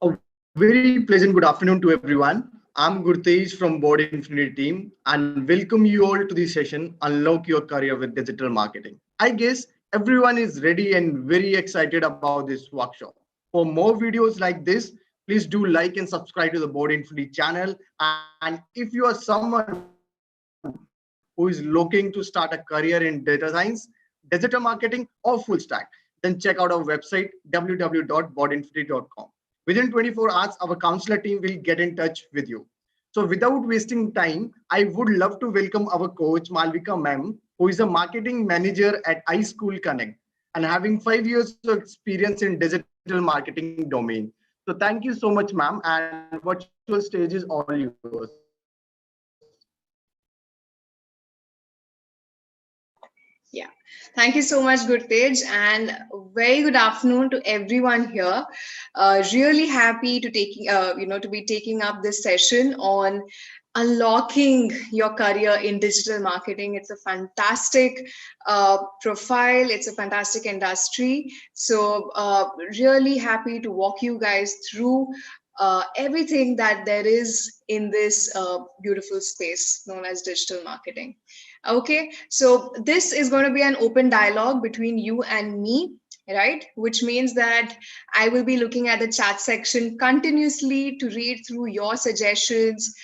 A very pleasant good afternoon to everyone. I'm Gurtej from Board Infinity team and welcome you all to the session Unlock Your Career with Digital Marketing. I guess everyone is ready and very excited about this workshop. For more videos like this, please do like and subscribe to the Board Infinity channel. And if you are someone who is looking to start a career in data science, digital marketing, or full stack, then check out our website www.boardinfinity.com. Within 24 hours, our counselor team will get in touch with you. So without wasting time, I would love to welcome our coach, Malavika ma'am, who is a marketing manager at iSchoolConnect and having 5 years of experience in digital marketing domain. So thank you so much, ma'am, and virtual stage is all yours. Yeah, thank you so much, Gurtej, and very good afternoon to everyone here. Really happy to to be taking up this session on unlocking your career in digital marketing. It's a fantastic profile. It's a fantastic industry. So really happy to walk you guys through everything that there is in this beautiful space known as digital marketing. Okay, so this is going to be an open dialogue between you and me, right? Which means that I will be looking at the chat section continuously to read through your suggestions,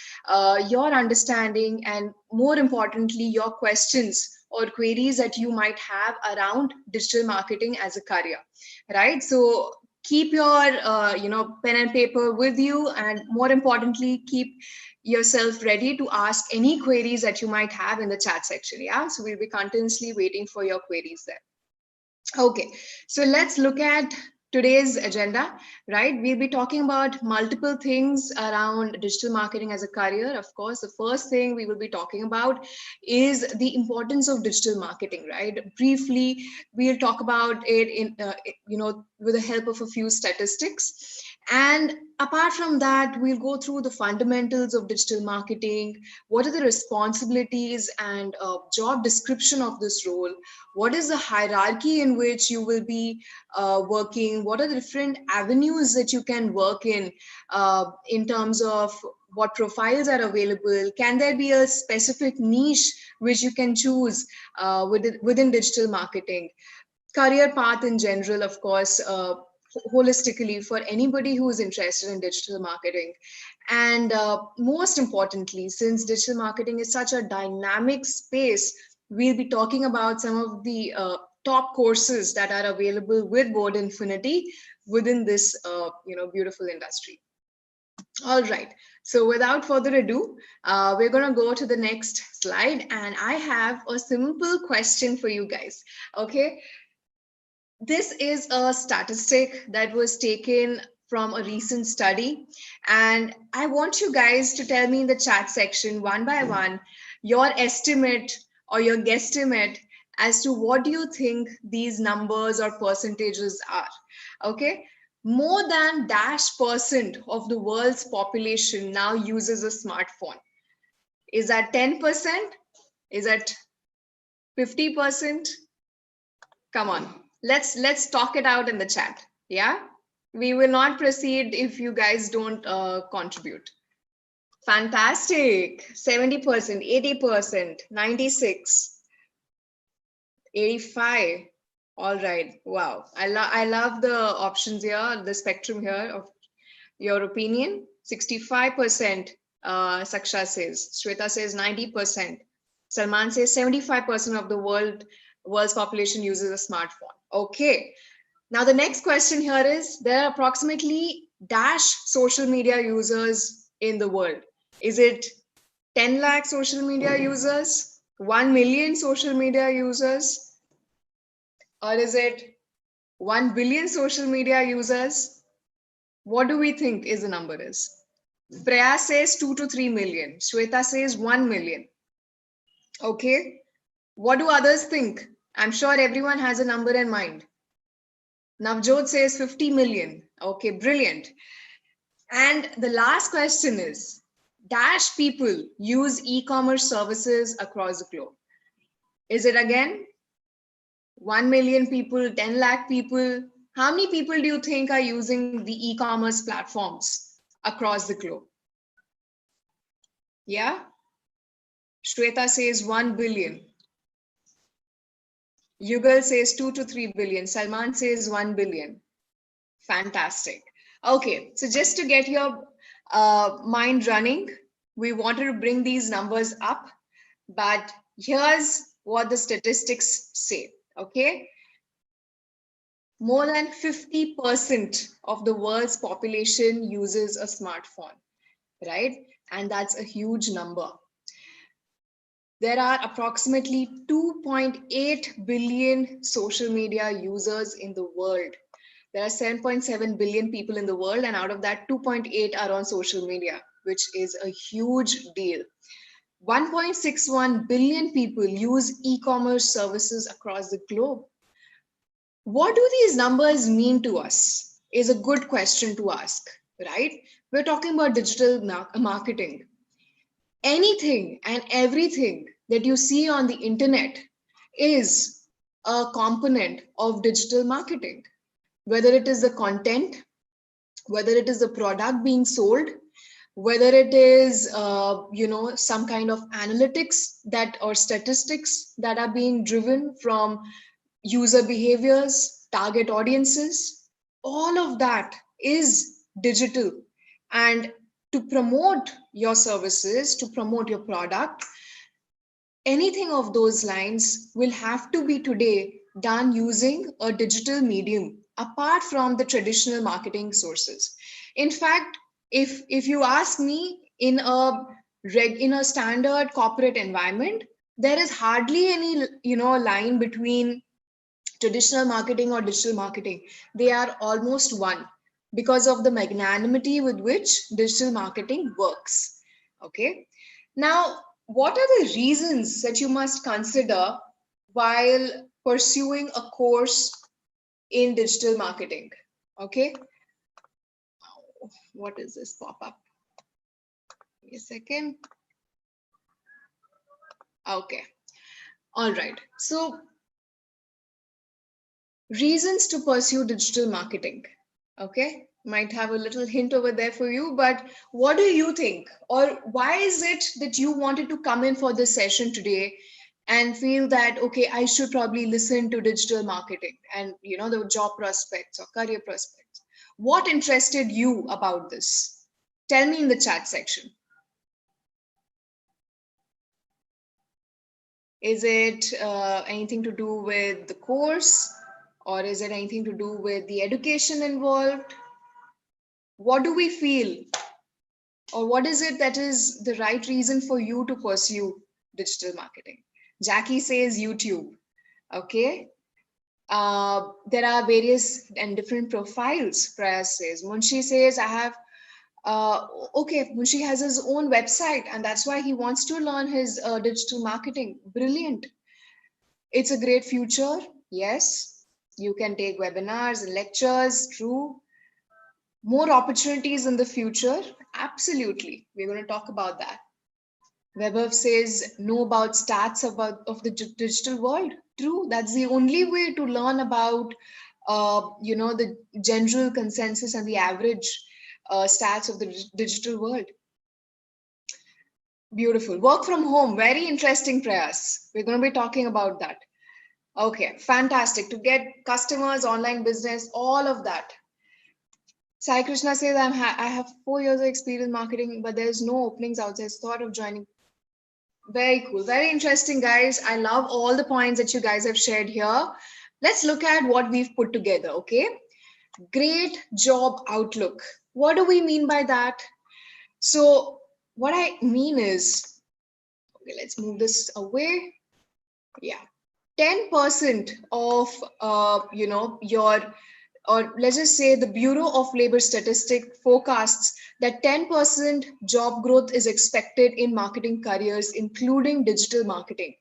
your understanding, and more importantly, your questions or queries that you might have around digital marketing as a career, right? So keep your pen and paper with you, and more importantly, keep yourself ready to ask any queries that you might have in the chat section. Yeah, so we'll be continuously waiting for your queries there. Okay, so let's look at today's agenda, right? We'll be talking about multiple things around digital marketing as a career. Of course, the first thing we will be talking about is the importance of digital marketing, right? Briefly, we'll talk about it with the help of a few statistics. And apart from that, we'll go through the fundamentals of digital marketing. What are the responsibilities and job description of this role? What is the hierarchy in which you will be working? What are the different avenues that you can work in terms of what profiles are available? Can there be a specific niche which you can choose within digital marketing? Career path in general, of course, holistically for anybody who is interested in digital marketing. And most importantly, since digital marketing is such a dynamic space, we'll be talking about some of the top courses that are available with Board Infinity within this beautiful industry. All right, so without further ado, we're going to go to the next slide, and I have a simple question for you guys. Okay, this is a statistic that was taken from a recent study, and I want you guys to tell me in the chat section one by one your estimate or your guesstimate as to what do you think these numbers or percentages are. Okay, more than -% of the world's population now uses a smartphone. Is that 10%? Is that 50%? Come on, let's talk it out in the chat. Yeah, we will not proceed if you guys don't contribute. Fantastic. 70%, 80%, 96, 85. All right, wow. I love the options here, the spectrum here of your opinion. 65%, Saksha says. Shweta says 90%. Salman says 75% of the world's population uses a smartphone. Okay. Now the next question here is, there are approximately dash social media users in the world. Is it 10 lakh social media users, 1 million social media users, or is it 1 billion social media users? What do we think is the number is? Preya says 2 to 3 million. Shweta says 1 million. Okay. What do others think? I'm sure everyone has a number in mind. Navjot says 50 million. Okay, brilliant. And the last question is, dash people use e-commerce services across the globe. Is it again 1 million people, 10 lakh people, How many people do you think are using the e-commerce platforms across the globe? Yeah? Shweta says 1 billion. Yugal says 2 to 3 billion. Salman says 1 billion. Fantastic. Okay, so just to get your mind running, we wanted to bring these numbers up, but here's what the statistics say, okay? More than 50% of the world's population uses a smartphone, right? And that's a huge number. There are approximately 2.8 billion social media users in the world. There are 7.7 billion people in the world, and out of that, 2.8 are on social media, which is a huge deal. 1.61 billion people use e-commerce services across the globe. What do these numbers mean to us is a good question to ask, right? We're talking about digital marketing. Anything and everything that you see on the internet is a component of digital marketing, whether it is the content, whether it is the product being sold, whether it is some kind of analytics that or statistics that are being driven from user behaviors, target audiences, all of that is digital. And to promote your services, to promote your product, anything of those lines will have to be today done using a digital medium apart from the traditional marketing sources. In fact, if you ask me, in a standard corporate environment, there is hardly any line between traditional marketing or digital marketing. They are almost one because of the magnanimity with which digital marketing works. Okay. Now, what are the reasons that you must consider while pursuing a course in digital marketing? Okay. What is this pop up? Give me a second. Okay. All right. So, reasons to pursue digital marketing. Okay, might have a little hint over there for you, but what do you think, or why is it that you wanted to come in for this session today and feel that, okay, I should probably listen to digital marketing and the job prospects or career prospects? What interested you about this? Tell me in the chat section. Is it anything to do with the course? Or is it anything to do with the education involved? What do we feel? Or what is it that is the right reason for you to pursue digital marketing? Jackie says YouTube. Okay. There are various and different profiles, Prayas says. Munshi says, I have, okay, Munshi has his own website and that's why he wants to learn his digital marketing. Brilliant. It's a great future. Yes. You can take webinars and lectures, true. More opportunities in the future, absolutely. We're going to talk about that. Webber says, know about stats of the digital world. True, that's the only way to learn about, the general consensus and the average stats of the digital world. Beautiful. Work from home, very interesting, Prayas. We're going to be talking about that. Okay, fantastic. To get customers, online business, all of that. Sai Krishna says, I have 4 years of experience in marketing, but there's no openings outside. Thought of joining. Very cool. Very interesting, guys. I love all the points that you guys have shared here. Let's look at what we've put together, okay? Great job outlook. What do we mean by that? So what I mean is, okay, let's move this away. Yeah. 10% of or let's just say the Bureau of Labor Statistics forecasts that 10% job growth is expected in marketing careers, including digital marketing,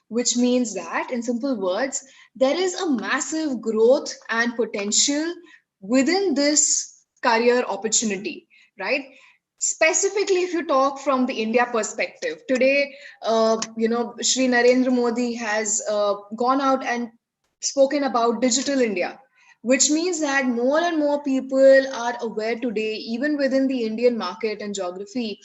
which means that, in simple words, there is a massive growth and potential within this career opportunity, right? Specifically, if you talk from the India perspective, today, Shri Narendra Modi has gone out and spoken about digital India. which means that more and more people are aware today, even within the Indian market and geography,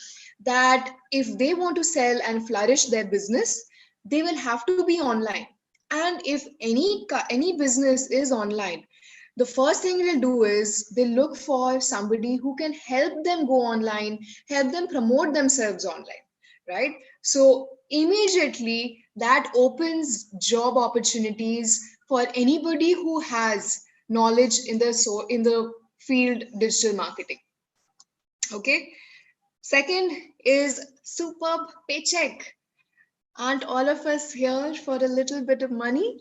that if they want to sell and flourish their business, they will have to be online. And if any business is online, the first thing they'll do is they look for somebody who can help them go online, help them promote themselves online, right? So immediately that opens job opportunities for anybody who has knowledge in the field digital marketing. Okay. Second is superb paycheck. Aren't all of us here for a little bit of money?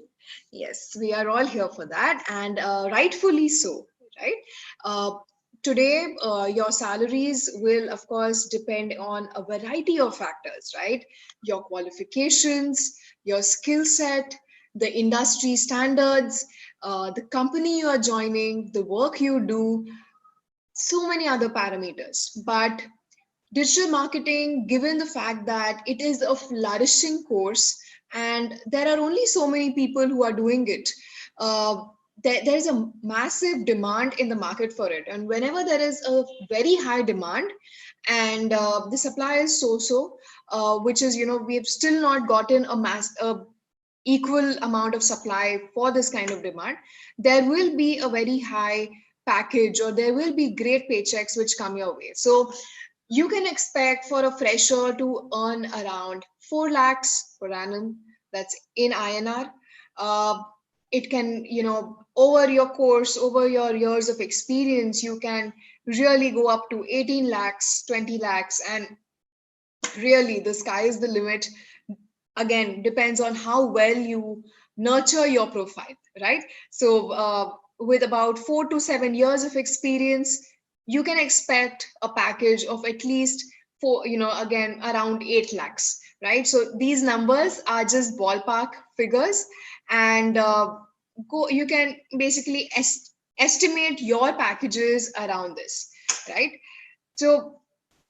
Yes, we are all here for that, and rightfully so, right? Uh, Today, your salaries will, of course, depend on a variety of factors, right? Your qualifications, your skill set, the industry standards, the company you are joining, the work you do, so many other parameters. But digital marketing, given the fact that it is a flourishing course and there are only so many people who are doing it, uh, there is a massive demand in the market for it. And whenever there is a very high demand and the supply is so, which is, we have still not gotten a equal amount of supply for this kind of demand, there will be a very high package or there will be great paychecks which come your way. So you can expect for a fresher to earn around 4 lakhs per annum. That's in INR. It can, over your course, over your years of experience, you can really go up to 18 lakhs, 20 lakhs, and really the sky is the limit. Again, depends on how well you nurture your profile, right? So with about 4 to 7 years of experience, you can expect a package of at least four, again, around 8 lakhs, right? So these numbers are just ballpark figures, and you can basically estimate your packages around this, right? So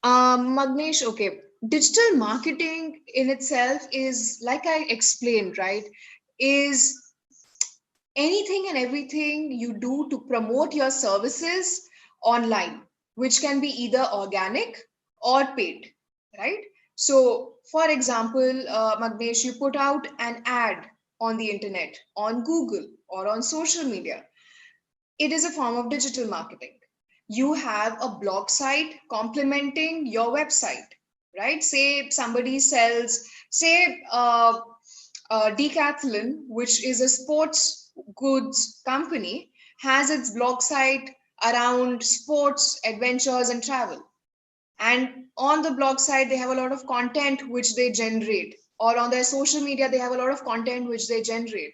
Magnesh, okay, digital marketing in itself is, like I explained, right, is anything and everything you do to promote your services online, which can be either organic or paid, right? So, for example, Magnesh, you put out an ad on the internet, on Google, or on social media. It is a form of digital marketing. You have a blog site complementing your website, right? Say somebody sells, say, Decathlon, which is a sports goods company, has its blog site around sports, adventures, and travel. And on the blog site, they have a lot of content which they generate, or on their social media, they have a lot of content which they generate.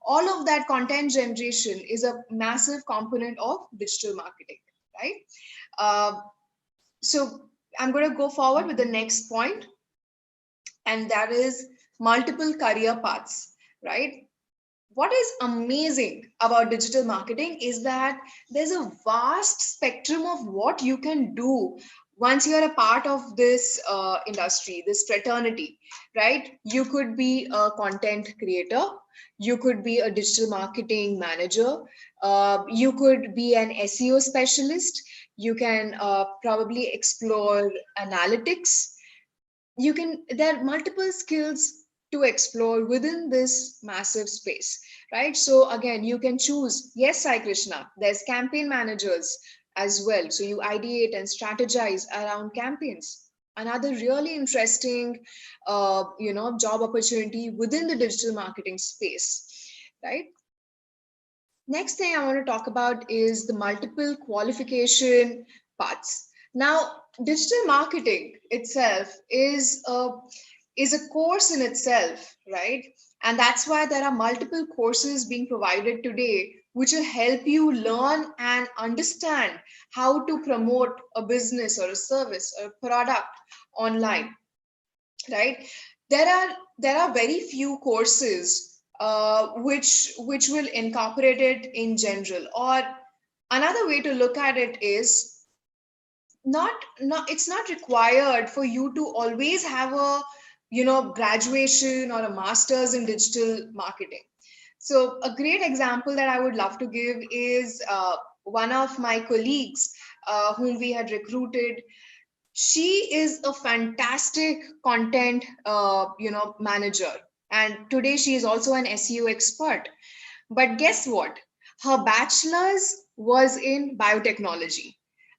All of that content generation is a massive component of digital marketing, right? Uh, so I'm going to go forward with the next point, and that is multiple career paths, right? What is amazing about digital marketing is that there's a vast spectrum of what you can do once you're a part of this industry, this fraternity, right? You could be a content creator, you could be a digital marketing manager, you could be an SEO specialist, you can probably explore analytics. There are multiple skills to explore within this massive space, right? So again, you can choose. Yes, Sai Krishna, there's campaign managers as well, so you ideate and strategize around campaigns. Another really interesting job opportunity within the digital marketing space, right? Next thing I want to talk about is the multiple qualification paths. Now, digital marketing itself is a course in itself, right? And that's why there are multiple courses being provided today which will help you learn and understand how to promote a business or a service or a product online, right? There are very few courses which will incorporate it in general. Or another way to look at it is, not it's not required for you to always have a graduation or a master's in digital marketing. So a great example that I would love to give is one of my colleagues whom we had recruited. She is a fantastic content manager, and today she is also an SEO expert. But guess what? Her bachelor's was in biotechnology.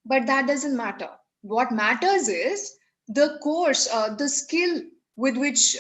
But that doesn't matter. What matters is the course, the skill with which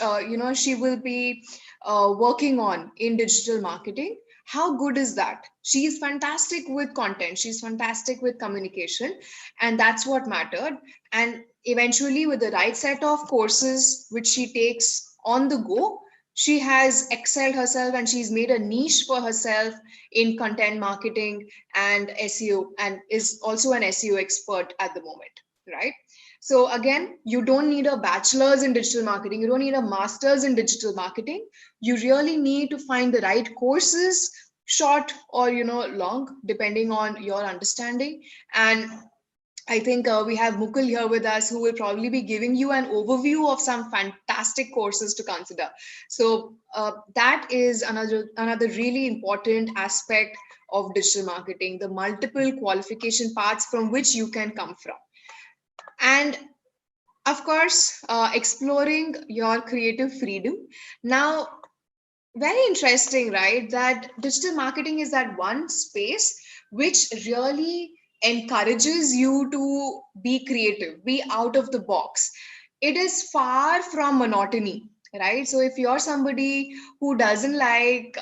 she will be working on in digital marketing. How good is that? She is fantastic with content. She's fantastic with communication, and that's what mattered. And eventually, with the right set of courses which she takes on the go, she has excelled herself and she's made a niche for herself in content marketing and SEO, and is also an SEO expert at the moment, right? So again, you don't need a bachelor's in digital marketing, you don't need a master's in digital marketing. You really need to find the right courses, short or long, depending on your understanding. And I think we have Mukul here with us, who will probably be giving you an overview of some fantastic courses to consider. So that is another really important aspect of digital marketing: the multiple qualification paths from which you can come from, and of course, exploring your creative freedom. Now, very interesting, right? That digital marketing is that one space which really encourages you to be creative, be out of the box. It is far from monotony, right? So if you're somebody who doesn't like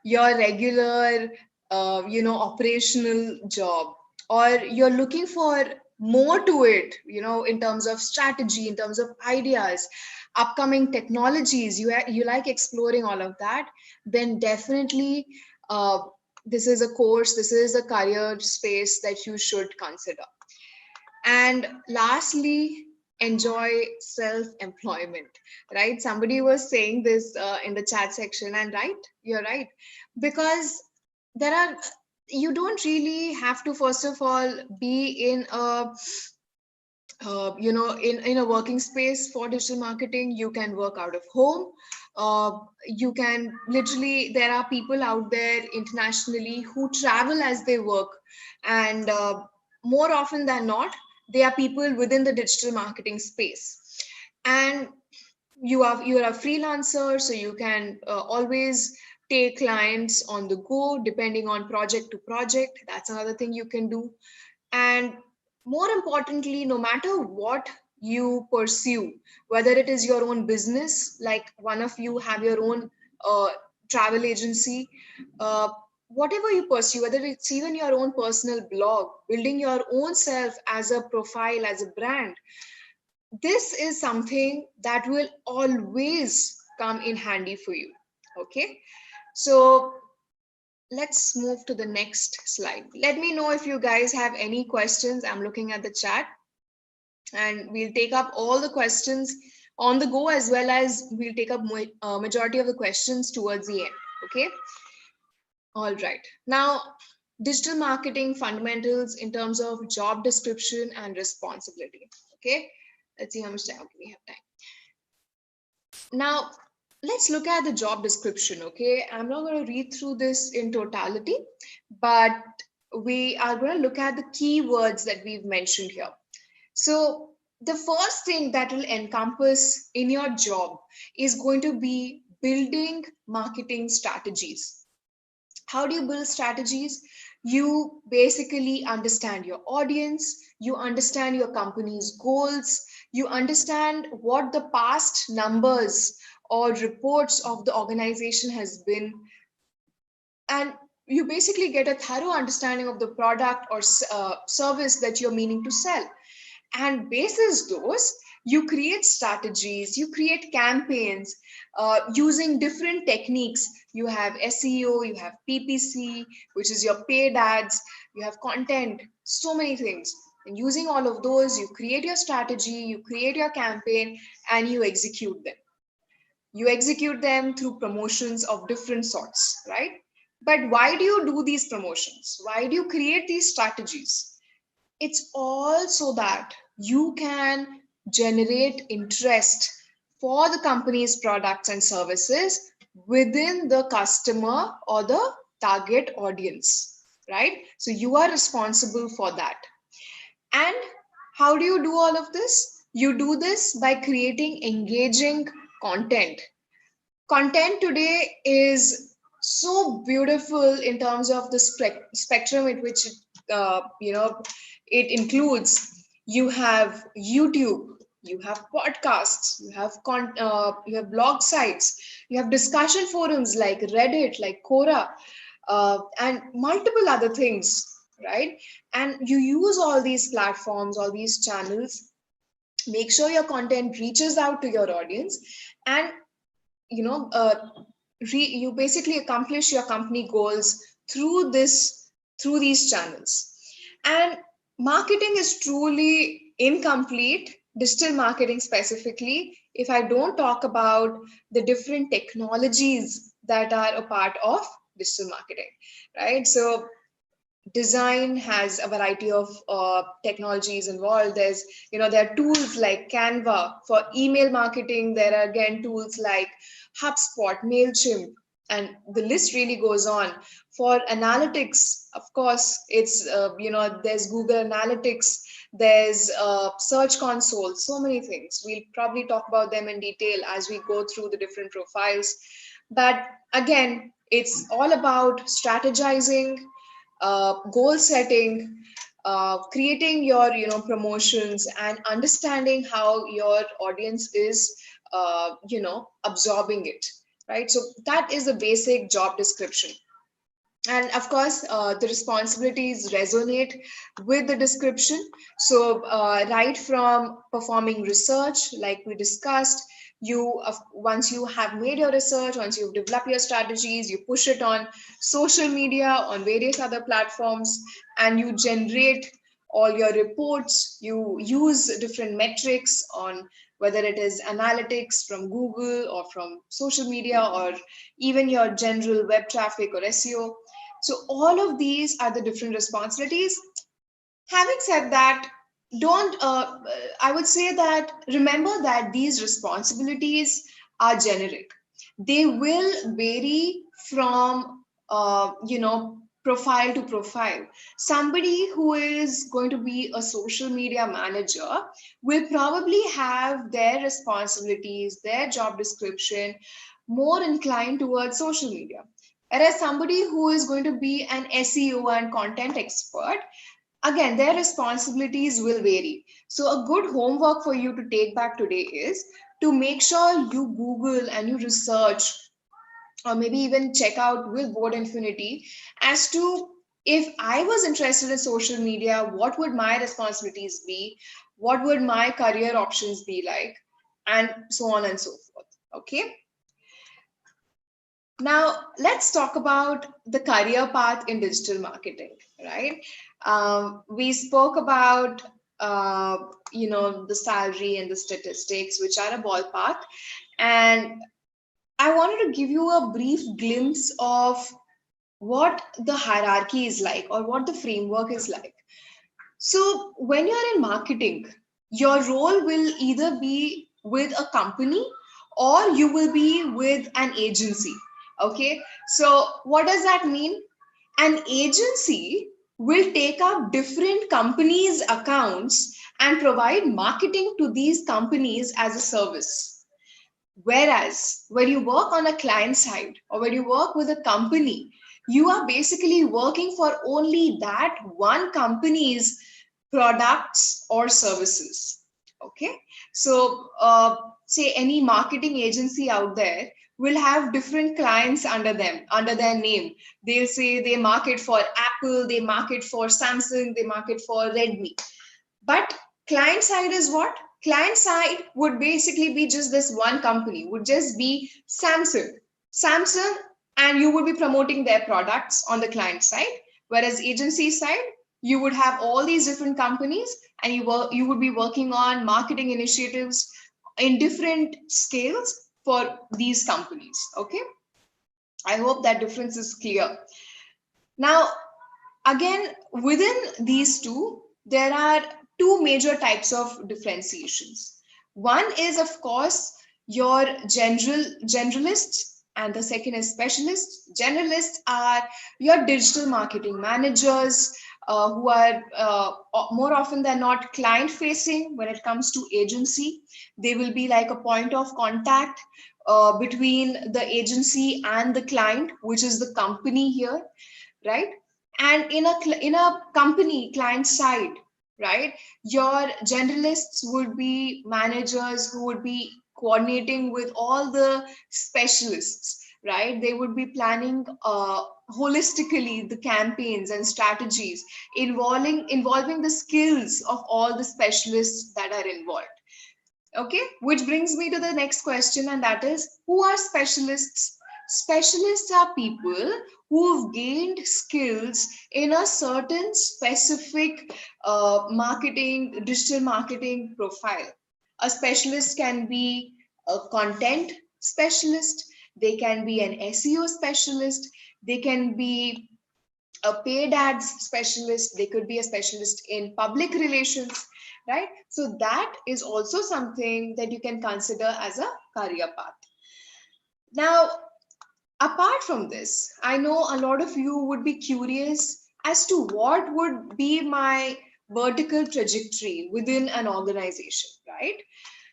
your regular operational job, or you're looking for more to it, in terms of strategy, in terms of ideas, upcoming technologies, you like exploring all of that, then definitely uh, this is a course, this is a career space that you should consider. And lastly, enjoy self employment, right? Somebody was saying this in the chat section, and right, you're right, because there are, you don't really have to first of all be in a in a working space for digital marketing. You can work out of home. You can literally, there are people out there internationally who travel as they work, and more often than not, they are people within the digital marketing space. And you're a freelancer, so you can always take clients on the go, depending on project to project. That's another thing you can do. And more importantly, no matter what you pursue, whether it is your own business, like one of you have your own uh, travel agency, uh, whatever you pursue, whether it's even your own personal blog, building your own self as a profile, as a brand, this is something that will always come in handy for you. Okay, so let's move to the next slide. Let me know if you guys have any questions. I'm looking at the chat, and we'll take up all the questions on the go, as well as we'll take up majority of the questions towards the end. Okay, all right. Now, digital marketing fundamentals in terms of job description and responsibility. Okay, let's see how much time we have time. Now, let's look at the job description. Okay, I'm not going to read through this in totality, but we are going to look at the keywords that we've mentioned here. So the first thing that will encompass in your job is going to be building marketing strategies. How do you build strategies? You basically understand your audience, you understand your company's goals, you understand what the past numbers or reports of the organization has been, and you basically get a thorough understanding of the product or service that you're meaning to sell. And basis those, you create strategies, you create campaigns using different techniques. You have SEO, you have PPC, which is your paid ads, you have content, so many things. And using all of those, you create your strategy, you create your campaign, and you execute them. You execute them through promotions of different sorts, right? But why do you do these promotions? Why do you create these strategies? It's all so that you can generate interest for the company's products and services within the customer or the target audience, right? So you are responsible for that. And how do you do all of this? You do this by creating engaging content. Content today is so beautiful in terms of the spectrum in which it includes. You have YouTube, you have podcasts, you have blog sites, you have discussion forums like Reddit, like Quora, and multiple other things, right? And you use all these platforms, all these channels. Make sure your content reaches out to your audience, and you know uh, you basically accomplish your company goals through these channels. And marketing is truly incomplete, digital marketing specifically, if I don't talk about the different technologies that are a part of digital marketing, right? So design has a variety of technologies involved. There are tools like Canva for email marketing. There are again tools like HubSpot, Mailchimp, and the list really goes on. For analytics, of course, it's there's Google Analytics, there's Search Console, so many things. We'll probably talk about them in detail as we go through the different profiles. But again, it's all about strategizing, goal setting, creating your promotions, and understanding how your audience is absorbing it, right? So that is the basic job description. And of course, the responsibilities resonate with the description. So right from performing research, like we discussed, once you have made your research, once you've developed your strategies, you push it on social media, on various other platforms, and you generate all your reports. You use different metrics on whether it is analytics from Google or from social media, or even your general web traffic or SEO. So all of these are the different responsibilities. Having said that, don't I would say that remember that these responsibilities are generic. They will vary from profile to profile. Somebody who is going to be a social media manager will probably have their responsibilities, their job description more inclined towards social media. Whereas somebody who is going to be an SEO and content expert, again, their responsibilities will vary. So a good homework for you to take back today is to make sure you Google and you research, or maybe even check out with Board Infinity as to, if I was interested in social media, what would my responsibilities be? What would my career options be like? And so on and so forth. Okay. Now, let's talk about the career path in digital marketing, right? We spoke about, the salary and the statistics, which are a ballpark. And I wanted to give you a brief glimpse of what the hierarchy is like, or what the framework is like. So when you're in marketing, your role will either be with a company or you will be with an agency. Okay. So what does that mean? An agency will take up different companies' accounts and provide marketing to these companies as a service. Whereas when you work on a client side, or when you work with a company, you are basically working for only that one company's products or services. Okay. So say any marketing agency out there will have different clients under them, under their name. They'll say they market for Apple, they market for Samsung, they market for Redmi. But client side is what? Client side would basically be just this one company, would just be Samsung, and you would be promoting their products on the client side. Whereas agency side, you would have all these different companies, and you would be working on marketing initiatives in different scales for these companies. Okay. I hope that difference is clear. Now, again, within these two, there are two major types of differentiations. One is, of course, your generalists, And the second is specialists. Generalists are your digital marketing managers, who are more often than not client facing when it comes to agency. They will be like a point of contact between the agency and the client, which is the company here, right? And in a company client side, right, your generalists would be managers who would be coordinating with all the specialists, right? They would be planning holistically the campaigns and strategies involving the skills of all the specialists that are involved. Okay, which brings me to the next question, and that is, who are specialists? Specialists are people who've gained skills in a certain specific digital marketing profile. A specialist can be a content specialist, they can be an SEO specialist, they can be a paid ads specialist, they could be a specialist in public relations, right? So that is also something that you can consider as a career path. Now, apart from this, I know a lot of you would be curious as to what would be my vertical trajectory within an organization, right?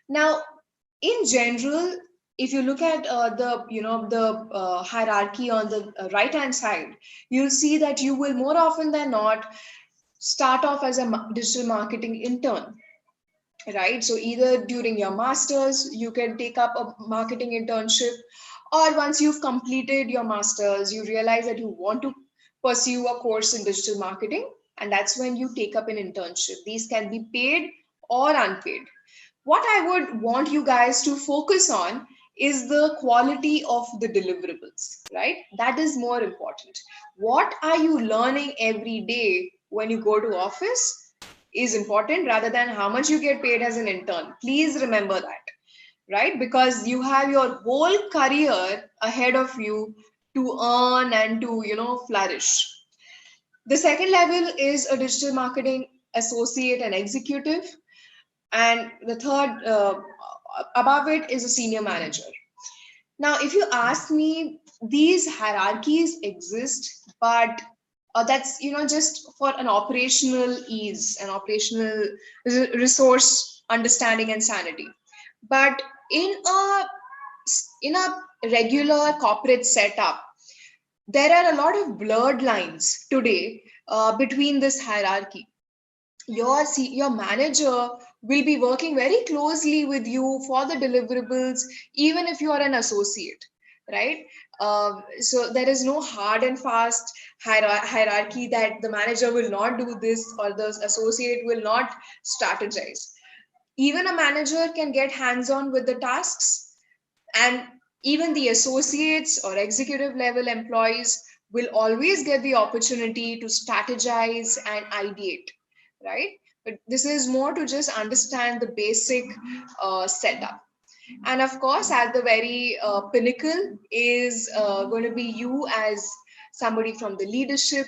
Now, in general, if you look at the hierarchy on the right hand side, you'll see that you will more often than not start off as a digital marketing intern, right? So either during your masters you can take up a marketing internship, or once you've completed your masters you realize that you want to pursue a course in digital marketing, and that's when you take up an internship. These can be paid or unpaid. What I would want you guys to focus on is the quality of the deliverables, right? That is more important. What are you learning every day when you go to office is important rather than how much you get paid as an intern. Please remember that, right? Because you have your whole career ahead of you to earn and to, flourish. The second level is a digital marketing associate and executive, and the third above it is a senior manager. Now if you ask me, these hierarchies exist, but that's just for an operational ease and operational resource understanding and sanity. But in a regular corporate setup, there are a lot of blurred lines today between this hierarchy. Your manager will be working very closely with you for the deliverables, even if you are an associate, right? So there is no hard and fast hierarchy that the manager will not do this or the associate will not strategize. Even a manager can get hands on with the tasks, and even the associates or executive level employees will always get the opportunity to strategize and ideate, right? But this is more to just understand the basic setup. And of course, at the very pinnacle is going to be you as somebody from the leadership,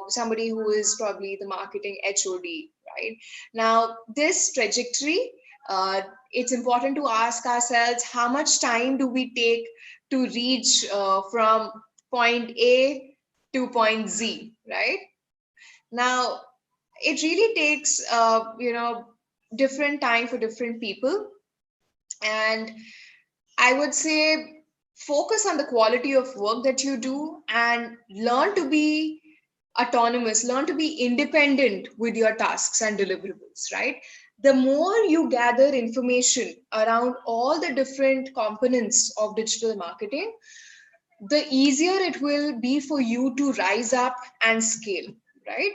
somebody who is probably the marketing HOD, right? Now, this trajectory, it's important to ask ourselves, how much time do we take to reach from point A to point Z, right? Now, it really takes, different time for different people. And I would say focus on the quality of work that you do and learn to be autonomous, learn to be independent with your tasks and deliverables, right? The more you gather information around all the different components of digital marketing, the easier it will be for you to rise up and scale, right?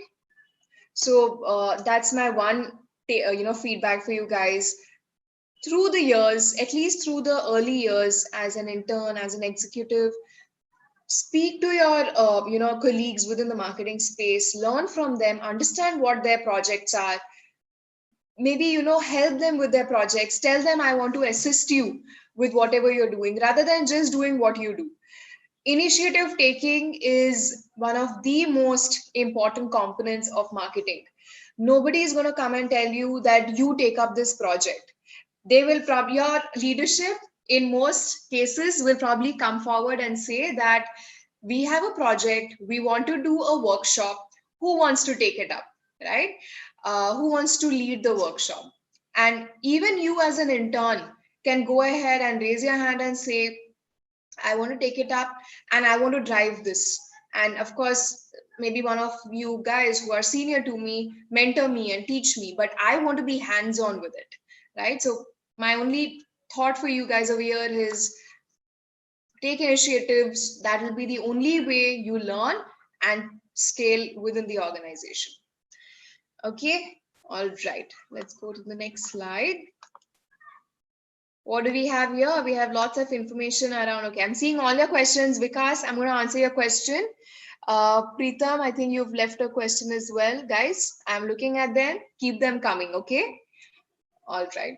So that's my one feedback for you guys. Through the years, at least through the early years, as an intern, as an executive, speak to your colleagues within the marketing space, learn from them, understand what their projects are, maybe help them with their projects, tell them I want to assist you with whatever you're doing rather than just doing what you do. Initiative taking is one of the most important components of marketing. Nobody is going to come and tell you that you take up this project. They will probably, your leadership in most cases will probably come forward and say that we have a project, we want to do a workshop, who wants to take it up, right? Who wants to lead the workshop? And even you as an intern can go ahead and raise your hand and say, I want to take it up and I want to drive this. And of course, maybe one of you guys who are senior to me mentor me and teach me, but I want to be hands on with it, right? So, my only thought for you guys over here is take initiatives. That will be the only way you learn and scale within the organization. Okay, all right, let's go to the next slide. What do we have here? We have lots of information around. Okay, I'm seeing all your questions. Vikas, I'm going to answer your question. Preetham, I think you've left a question as well. Guys, I'm looking at them. Keep them coming, okay? All right.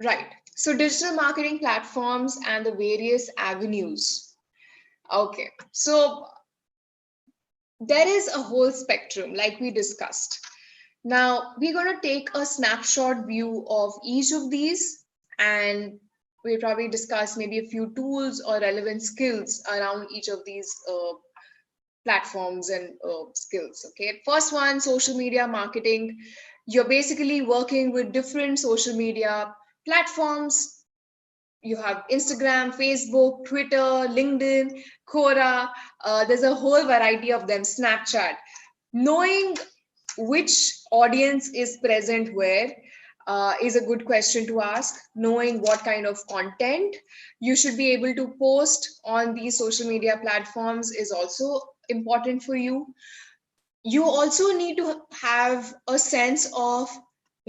Right. So digital marketing platforms and the various avenues. Okay. So there is a whole spectrum like we discussed. Now, we're going to take a snapshot view of each of these, and we'll probably discuss maybe a few tools or relevant skills around each of these platforms and skills. Okay, first one, social media marketing. You're basically working with different social media platforms. You have Instagram, Facebook, Twitter, LinkedIn, Quora. There's a whole variety of them, Snapchat. Knowing which audience is present where is a good question to ask. Knowing what kind of content you should be able to post on these social media platforms is also important for you. You also need to have a sense of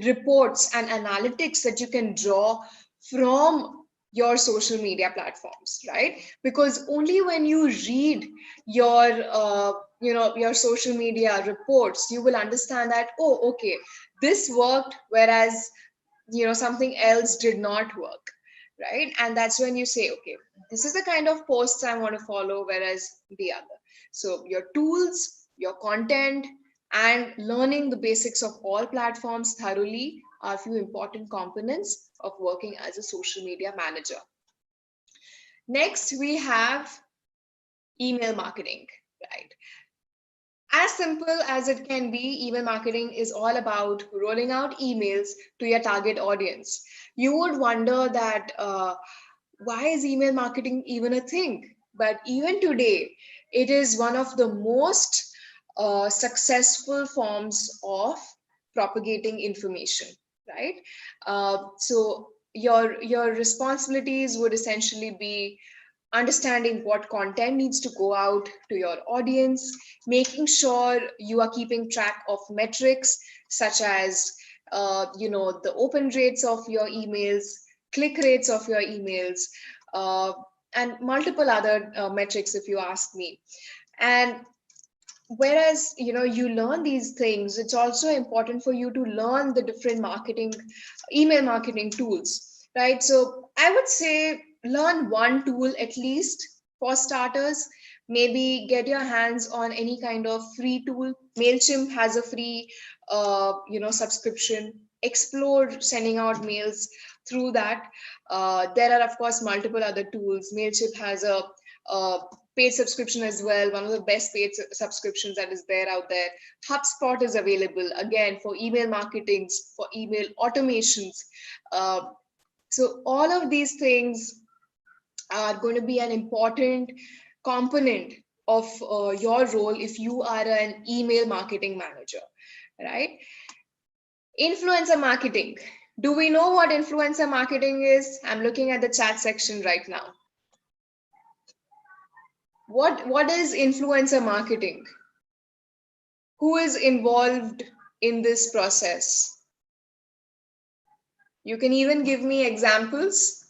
reports and analytics that you can draw from your social media platforms, right? Because only when you read your your social media reports, you will understand that, oh, okay, this worked, whereas something else did not work, right? And that's when you say, okay, this is the kind of posts I want to follow, whereas the other. So your tools, your content, and learning the basics of all platforms thoroughly are a few important components of working as a social media manager. Next, we have email marketing, right? As simple as it can be, email marketing is all about rolling out emails to your target audience. You would wonder that why is email marketing even a thing? But even today, it is one of the most successful forms of propagating information, right? So your responsibilities would essentially be understanding what content needs to go out to your audience, making sure you are keeping track of metrics such as the open rates of your emails, click rates of your emails, and multiple other metrics if you ask me. And whereas you learn these things, it's also important for you to learn the different email marketing tools, right? So I would say learn one tool at least for starters. Maybe get your hands on any kind of free tool. MailChimp has a free subscription. Explore sending out mails through that. There are of course multiple other tools. MailChimp has a paid subscription as well, one of the best paid subscriptions that is there out there. HubSpot is available again for email marketings, for email automations. So all of these things are going to be an important component of your role if you are an email marketing manager, right? Influencer marketing. Do we know what influencer marketing is? I'm looking at the chat section right now. What is influencer marketing? Who is involved in this process? You can even give me examples.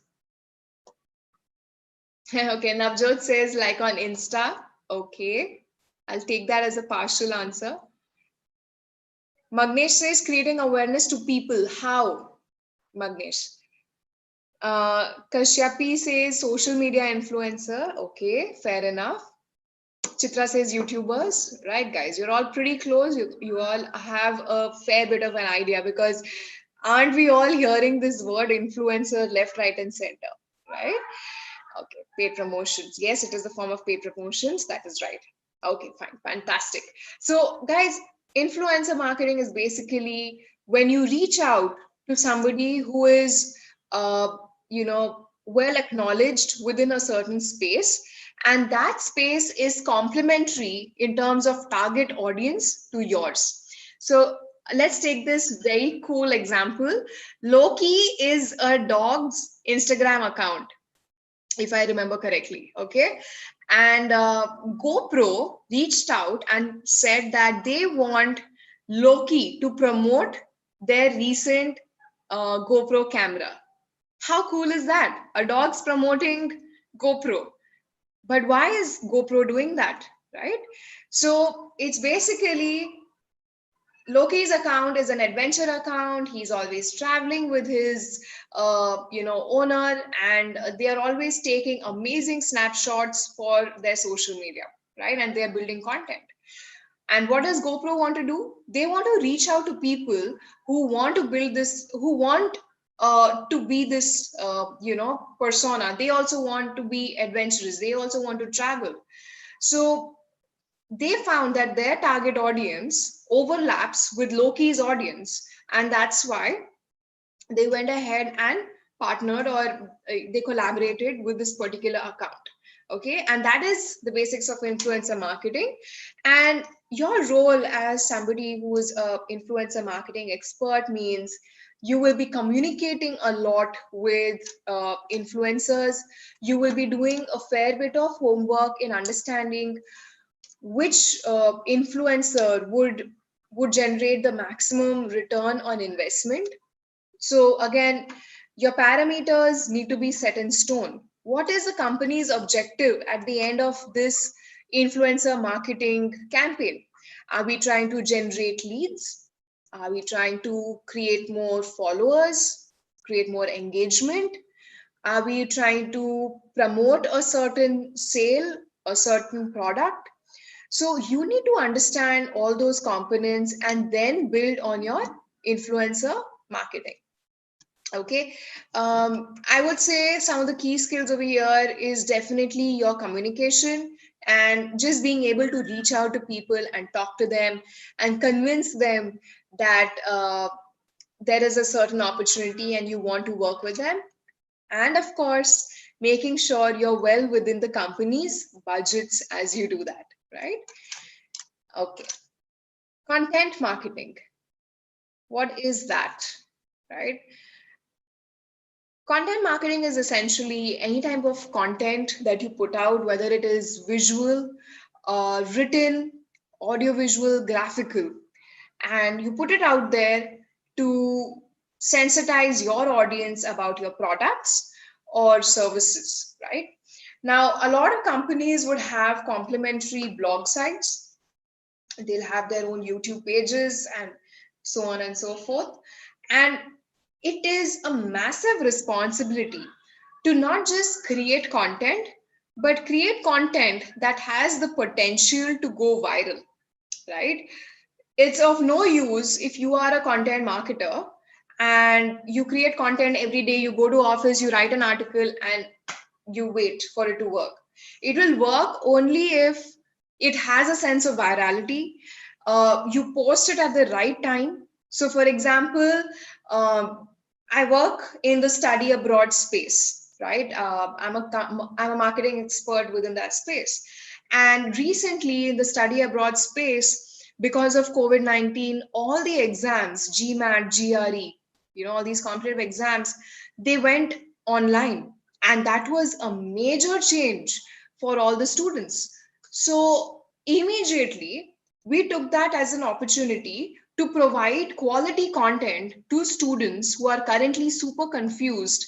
Okay, Navjot says like on Insta. Okay, I'll take that as a partial answer. Magnesh says creating awareness to people. How, Magnesh? Kashyapi says social media influencer. Okay, fair enough. Chitra says YouTubers. Right, guys, you're all pretty close. You all have a fair bit of an idea, because Aren't we all hearing this word influencer left, right, and center, right? Okay, paid promotions. Yes, it is the form of paid promotions. That is right. Okay, fine, fantastic. So, guys, influencer marketing is basically when you reach out to somebody who is, well acknowledged within a certain space, and that space is complementary in terms of target audience to yours. So, let's take this very cool example. Loki is a dog's Instagram account, if I remember correctly. Okay. And GoPro reached out and said that they want Loki to promote their recent GoPro camera. How cool is that? A dog's promoting GoPro. But why is GoPro doing that? Right? So it's basically Loki's account is an adventure account. He's always traveling with his, owner, and they are always taking amazing snapshots for their social media, right? And they are building content. And what does GoPro want to do? They want to reach out to people who want to build this, who want to be this, persona. They also want to be adventurous. They also want to travel. So they found that their target audience overlaps with Loki's audience, and that's why they went ahead and partnered, or they collaborated with this particular account. Okay, and that is the basics of influencer marketing. And your role as somebody who is a influencer marketing expert means you will be communicating a lot with influencers. You will be doing a fair bit of homework in understanding which influencer would generate the maximum return on investment. So again, your parameters need to be set in stone. What is the company's objective at the end of this influencer marketing campaign? Are we trying to generate leads? Are we trying to create more followers, create more engagement? Are we trying to promote a certain sale, a certain product? So you need to understand all those components and then build on your influencer marketing. Okay. I would say some of the key skills over here is definitely your communication and just being able to reach out to people and talk to them and convince them that there is a certain opportunity and you want to work with them. And of course, making sure you're well within the company's budgets as you do that, right? Okay. Content marketing. What is that? Right? Content marketing is essentially any type of content that you put out, whether it is visual, written, audiovisual, graphical, and you put it out there to sensitize your audience about your products or services, right? Now, a lot of companies would have complementary blog sites. They'll have their own YouTube pages and so on and so forth. And it is a massive responsibility to not just create content, but create content that has the potential to go viral, right? It's of no use if you are a content marketer and you create content every day, you go to office, you write an article, and you wait for it to work. It will work only if it has a sense of virality. You post it at the right time. So, for example, I work in the study abroad space, right? I'm a marketing expert within that space. And recently, in the study abroad space, because of COVID-19, all the exams, GMAT, GRE, all these competitive exams, they went online. And that was a major change for all the students. So immediately, we took that as an opportunity to provide quality content to students who are currently super confused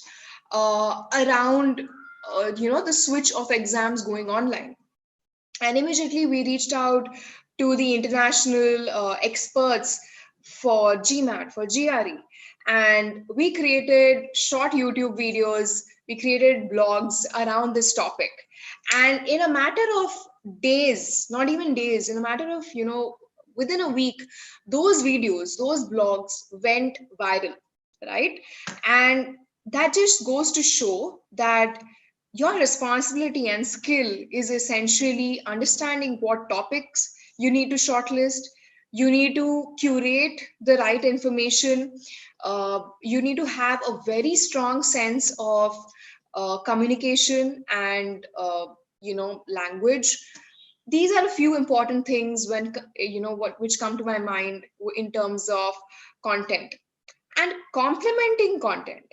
around the switch of exams going online. And immediately we reached out to the international experts for GMAT, for GRE, and we created short YouTube videos, we created blogs around this topic. And in a matter of days, not even days, in a matter of, within a week, those videos, those blogs went viral. right? And that just goes to show that your responsibility and skill is essentially understanding what topics you need to shortlist, you need to curate the right information, you need to have a very strong sense of communication and language. These are a few important things when what which come to my mind in terms of content. And complementing content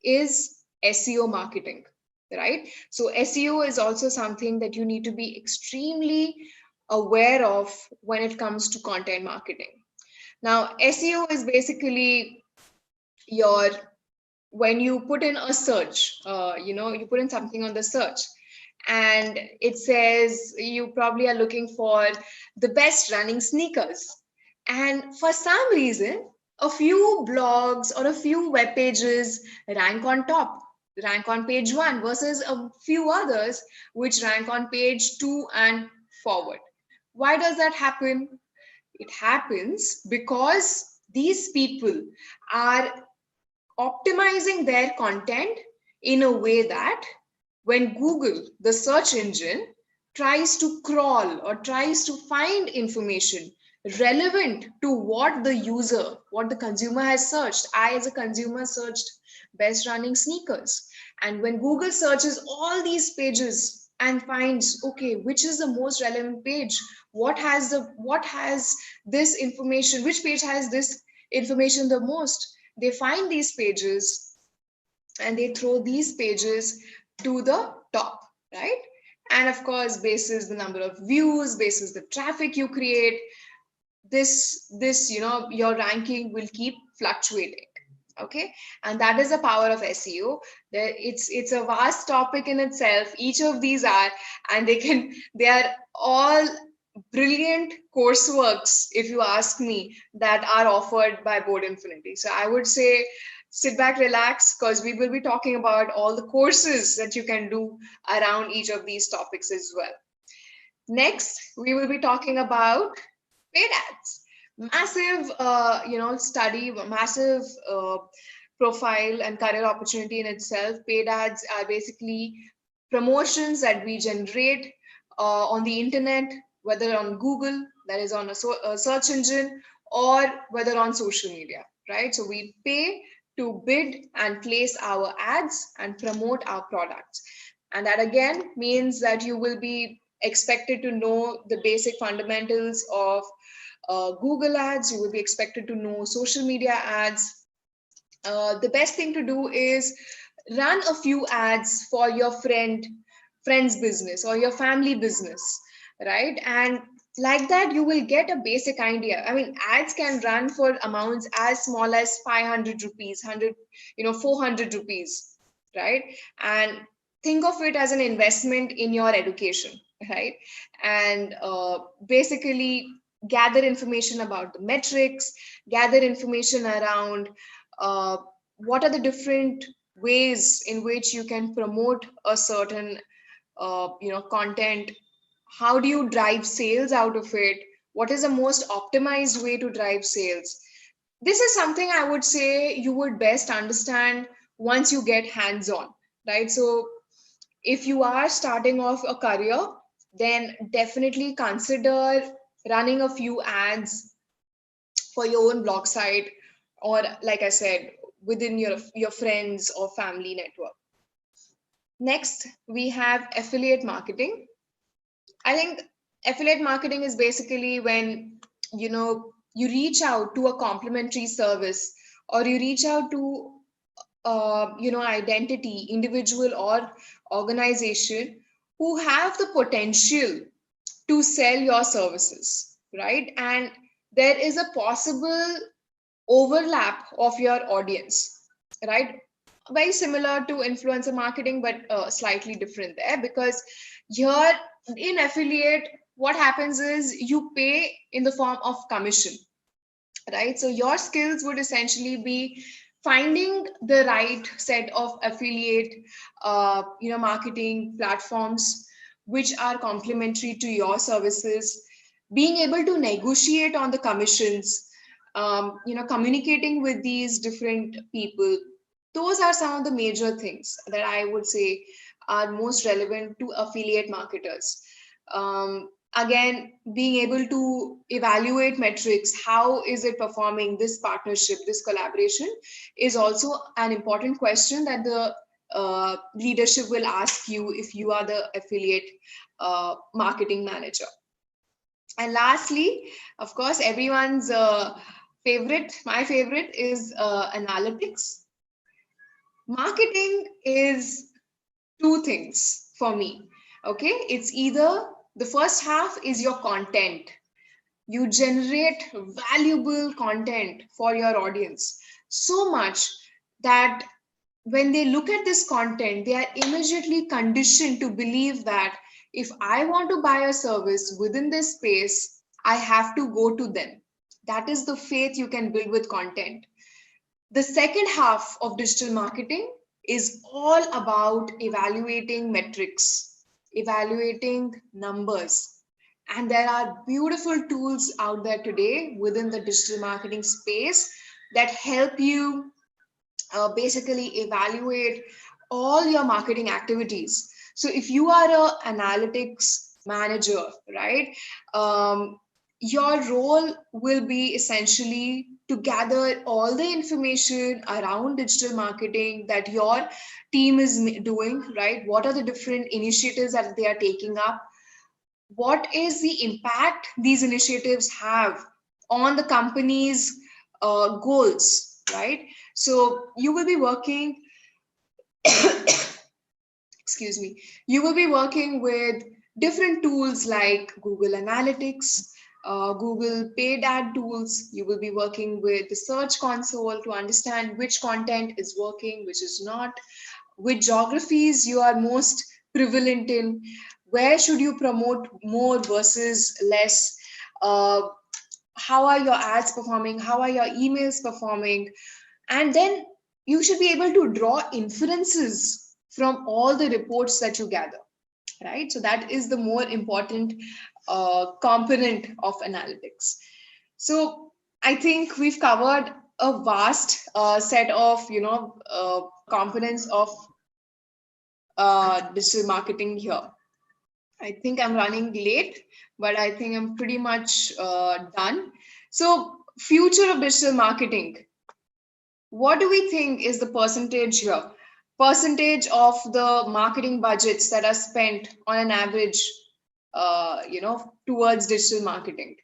is SEO marketing, right? So SEO is also something that you need to be extremely aware of when it comes to content marketing. Now, SEO is basically your, when you put in a search, you put in something on the search, and it says you probably are looking for the best running sneakers. And for some reason, a few blogs or a few web pages rank on top, rank on page one, versus a few others which rank on page two and forward. Why does that happen? It happens because these people are optimizing their content in a way that when Google, the search engine, tries to crawl or tries to find information relevant to what the user, what the consumer has searched. I, as a consumer, searched best running sneakers. And when Google searches all these pages and finds, okay, which is the most relevant page? What has this information? Which page has this information the most? They find these pages and they throw these pages to the top, right? And of course, basis the number of views, basis the traffic you create, this your ranking will keep fluctuating. Okay, and that is the power of SEO. It's a vast topic in itself. Each of these are, and they are all brilliant courseworks, if you ask me, that are offered by Board Infinity. So I would say sit back, relax, because we will be talking about all the courses that you can do around each of these topics as well. Next, we will be talking about paid ads. Massive, study, massive profile and career opportunity in itself. Paid ads are basically promotions that we generate on the internet, whether on Google, that is on a search engine, or whether on social media, right? So we pay to bid and place our ads and promote our products. And that again means that you will be expected to know the basic fundamentals of Google ads, you will be expected to know social media ads. The best thing to do is run a few ads for your friend's business or your family business, right? And like that, you will get a basic idea. I mean, ads can run for amounts as small as 500 rupees, 100, 400 rupees, right? And think of it as an investment in your education, right? And basically gather information about the metrics, gather information around uh, what are the different ways in which you can promote a certain content. How do you drive sales out of it? What is the most optimized way to drive sales? This is something I would say you would best understand once you get hands on, right? So if you are starting off a career, then definitely consider running a few ads for your own blog site, or like I said, within your friends or family network. Next, we have affiliate marketing. I think affiliate marketing is basically when you reach out to a complimentary service, or you reach out to identity, individual or organization, who have the potential to sell your services, right? And there is a possible overlap of your audience, right? Very similar to influencer marketing, but slightly different there, because here in affiliate, what happens is you pay in the form of commission, right? So your skills would essentially be finding the right set of affiliate marketing platforms which are complementary to your services, being able to negotiate on the commissions, communicating with these different people. Those are some of the major things that I would say are most relevant to affiliate marketers. Again, being able to evaluate metrics, how is it performing, this partnership, this collaboration, is also an important question that the leadership will ask you if you are the affiliate marketing manager. And lastly, of course, everyone's favorite, my favorite is analytics. Marketing is two things for me. Okay, it's either the first half is your content. You generate valuable content for your audience so much that when they look at this content, they are immediately conditioned to believe that if I want to buy a service within this space, I have to go to them. That is the faith you can build with content. The second half of digital marketing is all about evaluating metrics, evaluating numbers. And there are beautiful tools out there today within the digital marketing space that help you basically evaluate all your marketing activities. So if you are an analytics manager, right, your role will be essentially to gather all the information around digital marketing that your team is doing, right? What are the different initiatives that they are taking up? What is the impact these initiatives have on the company's goals, right? So you will be working, excuse me, you will be working with different tools like Google Analytics, Google paid ad tools. You will be working with the Search Console to understand which content is working, which is not, which geographies you are most prevalent in, where should you promote more versus less, uh, how are your ads performing, how are your emails performing, and then you should be able to draw inferences from all the reports that you gather, right? So that is the more important component of analytics. So I think we've covered a vast set of components of digital marketing here. I think I'm running late, but I think I'm pretty much done. So, future of digital marketing. What do we think is the percentage here? Percentage of the marketing budgets that are spent on an average, towards digital marketing.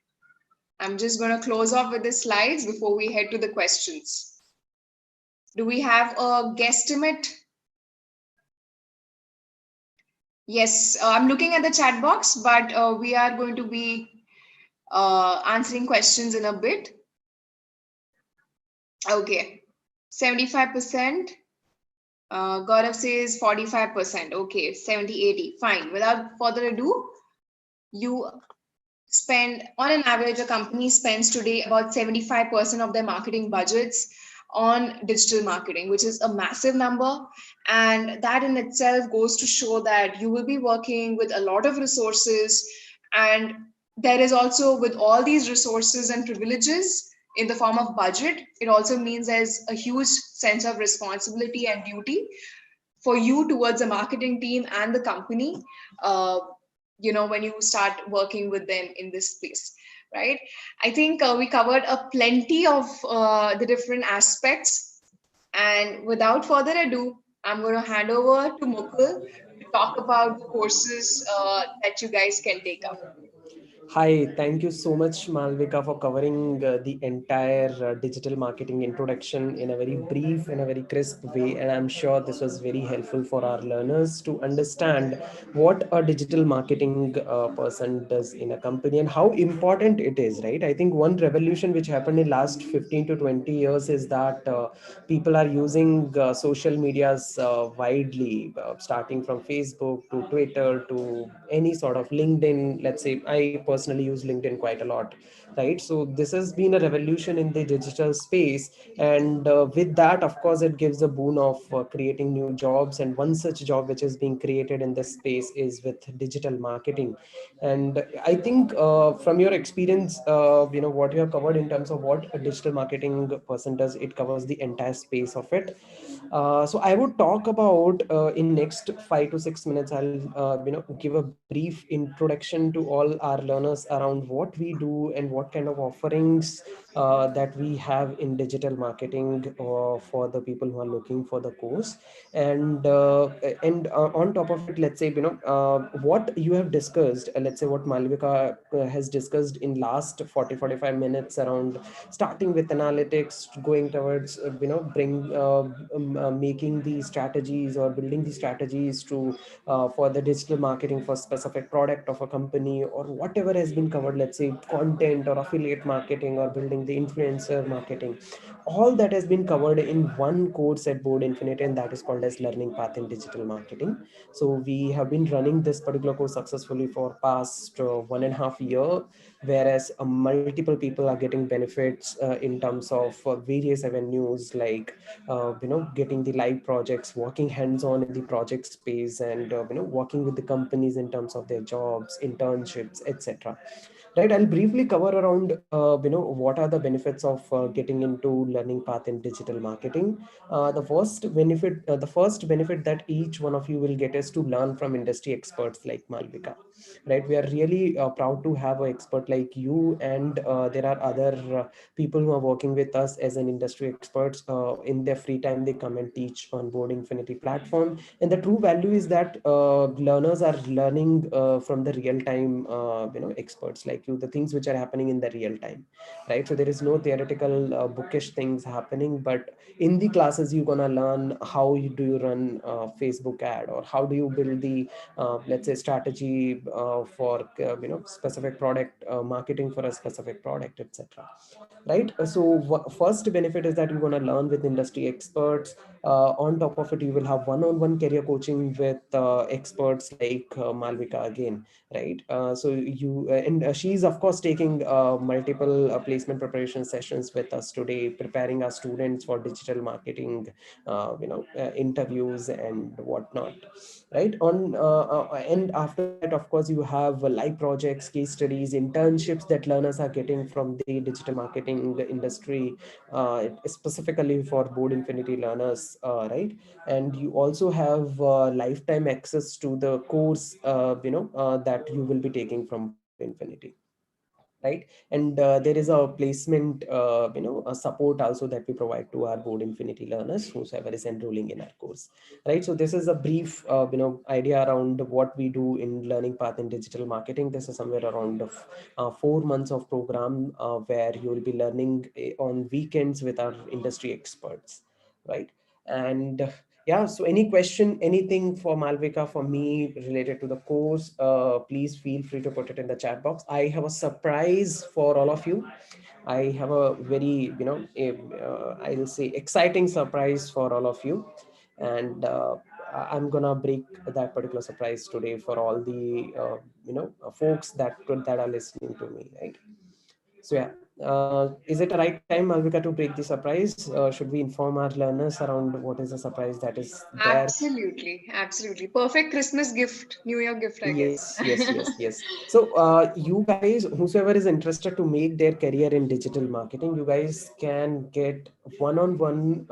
I'm just going to close off with the slides before we head to the questions. Do we have a guesstimate? Yes, I'm looking at the chat box, but we are going to be answering questions in a bit. Okay, 75%. Gaurav says 45%. Okay, 70, 80. Fine. Without further ado, you spend, on an average, a company spends today about 75% of their marketing budgets on digital marketing, which is a massive number. And that in itself goes to show that you will be working with a lot of resources. And there is also, with all these resources and privileges in the form of budget, it also means there's a huge sense of responsibility and duty for you towards the marketing team and the company, when you start working with them in this space, right? I think we covered a plenty of the different aspects. And without further ado, I'm going to hand over to Mukul to talk about the courses that you guys can take up. Hi, thank you so much, Malvika, for covering the entire digital marketing introduction in a very brief and a very crisp way. And I'm sure this was very helpful for our learners to understand what a digital marketing person does in a company and how important it is, right? I think one revolution which happened in last 15 to 20 years is that people are using social medias widely, starting from Facebook to Twitter to any sort of LinkedIn. Let's say I personally use LinkedIn quite a lot. right? So this has been a revolution in the digital space, and with that, of course, it gives a boon of creating new jobs. And one such job which is being created in this space is with digital marketing. And I think from your experience, what you have covered in terms of what a digital marketing person does, it covers the entire space of it. So I would talk about in next 5 to 6 minutes. I'll give a brief introduction to all our learners around what we do and what kind of offerings that we have in digital marketing for the people who are looking for the course. And on top of it, let's say what you have discussed. Let's say what Malvika has discussed in last 40 to 45 minutes around starting with analytics, going towards making the strategies or building the strategies to for the digital marketing for specific product of a company, or whatever has been covered, let's say content or affiliate marketing or building the influencer marketing. All that has been covered in one course at Board Infinity, and that is called as Learning Path in Digital Marketing. So we have been running this particular course successfully for past 1.5 year, whereas multiple people are getting benefits in terms of various avenues, like getting the live projects, working hands on in the project space, and working with the companies in terms of their jobs, internships, etc. Right, I'll briefly cover around what are the benefits of getting into learning path in digital marketing. The first benefit that each one of you will get is to learn from industry experts like Malvika. Right, we are really proud to have an expert like you, and there are other people who are working with us as an industry experts. In their free time, they come and teach on Board Infinity platform, and the true value is that learners are learning from the real time experts like you, the things which are happening in the real time. Right, so there is no theoretical bookish things happening, but in the classes you're gonna learn how do you run Facebook ad, or how do you build the let's say strategy for specific product marketing for a specific product, etc. Right, so first benefit is that you're going to learn with industry experts. On top of it, you will have one-on-one career coaching with experts like Malvika again. Right, so you and she's of course taking multiple placement preparation sessions with us today, preparing our students for digital marketing interviews and whatnot. Right, and after that, of course, you have live projects, case studies, internships that learners are getting from the digital marketing industry, specifically for Board Infinity learners. Right, and you also have lifetime access to the course that you will be taking from Board Infinity. Right, and there is a placement a support also that we provide to our Board Infinity learners whosoever is enrolling in our course. Right, so this is a brief idea around what we do in learning path in digital marketing. This is somewhere around 4 months of program where you will be learning on weekends with our industry experts. Right, and yeah, so any question, anything for Malvika, for me related to the course, please feel free to put it in the chat box. I have a surprise for all of you. I have a very, I'll say exciting surprise for all of you. And I'm gonna break that particular surprise today for all the, folks that are listening to me, right? So yeah, is it the right time, Malvika, to break the surprise? Should we inform our learners around what is the surprise that is there? Absolutely, absolutely. Perfect Christmas gift, New Year gift, I Yes, yes, guess. yes, yes. So, you guys, whosoever is interested to make their career in digital marketing, you guys can get one-on-one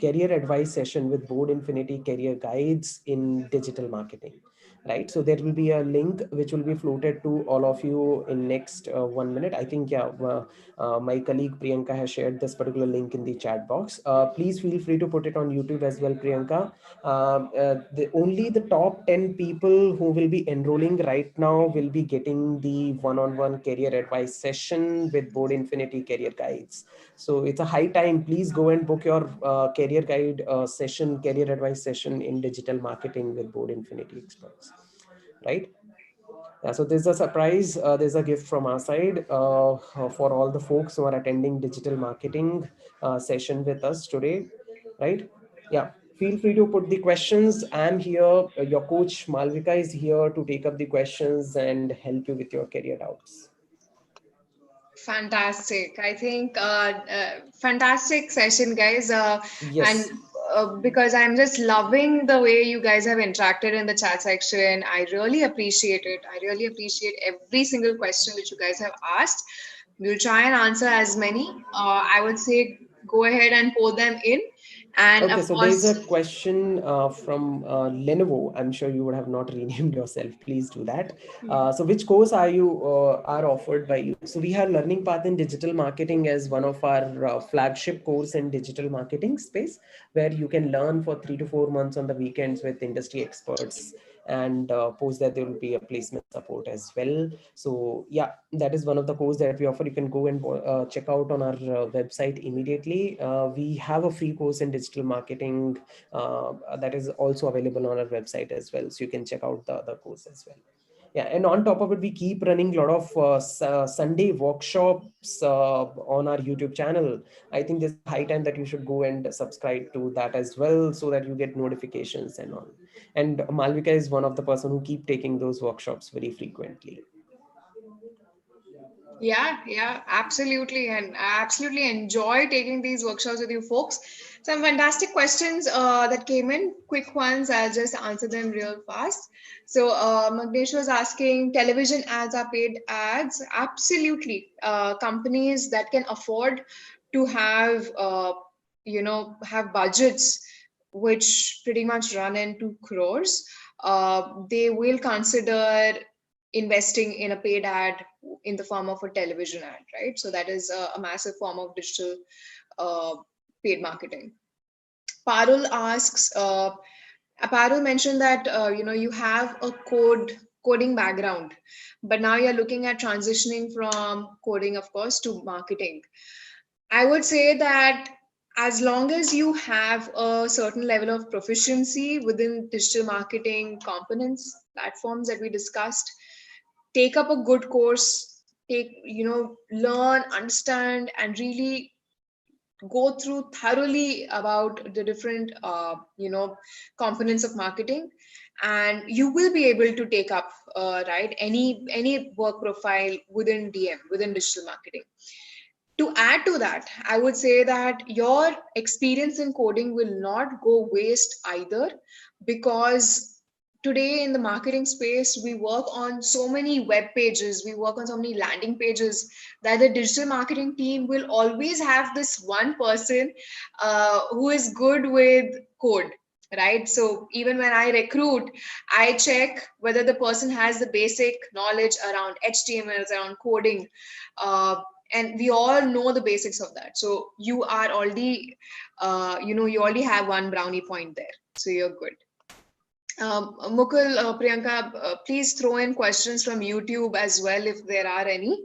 career advice session with Board Infinity Career Guides in digital marketing. Right. So there will be a link which will be floated to all of you in next 1 minute. I think, yeah, my colleague Priyanka has shared this particular link in the chat box. Please feel free to put it on YouTube as well, Priyanka. Only the top 10 people who will be enrolling right now will be getting the one-on-one career advice session with Board Infinity Career Guides. So it's a high time. Please go and book your career guide session, career advice session in digital marketing with Board Infinity experts. Right. Yeah, so there's a surprise. There's a gift from our side for all the folks who are attending digital marketing session with us today. Right. Yeah. Feel free to put the questions. I'm here. Your coach Malvika is here to take up the questions and help you with your career doubts. Fantastic. I think fantastic session, guys. And Yes. because I'm just loving the way you guys have interacted in the chat section. I really appreciate it. I really appreciate every single question which you guys have asked. We'll try and answer as many. I would say go ahead and pour them in. And Okay, of so there's a course, question from Lenovo. I'm sure you would have not renamed yourself. Please do that. So, which course are offered by you? So, we have Learning Path in Digital Marketing as one of our flagship course in digital marketing space, where you can learn for 3 to 4 months on the weekends with industry experts, and post that there will be a placement support as well. So yeah, that is one of the courses that we offer. You can go and check out on our website immediately. We have a free course in digital marketing that is also available on our website as well, so you can check out the other course as well. Yeah, and on top of it, we keep running a lot of Sunday workshops on our YouTube channel. I think there's a high time that you should go and subscribe to that as well, so that you get notifications and all. And Malvika is one of the person who keep taking those workshops very frequently. yeah, absolutely. And I absolutely enjoy taking these workshops with you folks. Some fantastic questions that came in, quick ones. I'll just answer them real fast. So, Magnesh was asking, television ads are paid ads? Absolutely. Companies that can afford to have, have budgets which pretty much run into crores, they will consider investing in a paid ad in the form of a television ad, right? So that is a massive form of digital uh, paid marketing. Parul asks, Parul mentioned that you have a coding background, but now you're looking at transitioning from coding, of course, to marketing. I would say that as long as you have a certain level of proficiency within digital marketing components, platforms that we discussed, take up a good course, learn, understand, and really go through thoroughly about the different components of marketing, and you will be able to take up right any work profile within within digital marketing. To add to that, I would say that your experience in coding will not go waste either, because today in the marketing space, we work on so many web pages, we work on so many landing pages, that the digital marketing team will always have this one person who is good with code. Right. So even when I recruit, I check whether the person has the basic knowledge around HTMLs, around coding. And we all know the basics of that. So you are already, you already have one brownie point there. So you're good. Mukul, Priyanka, please throw in questions from YouTube as well if there are any.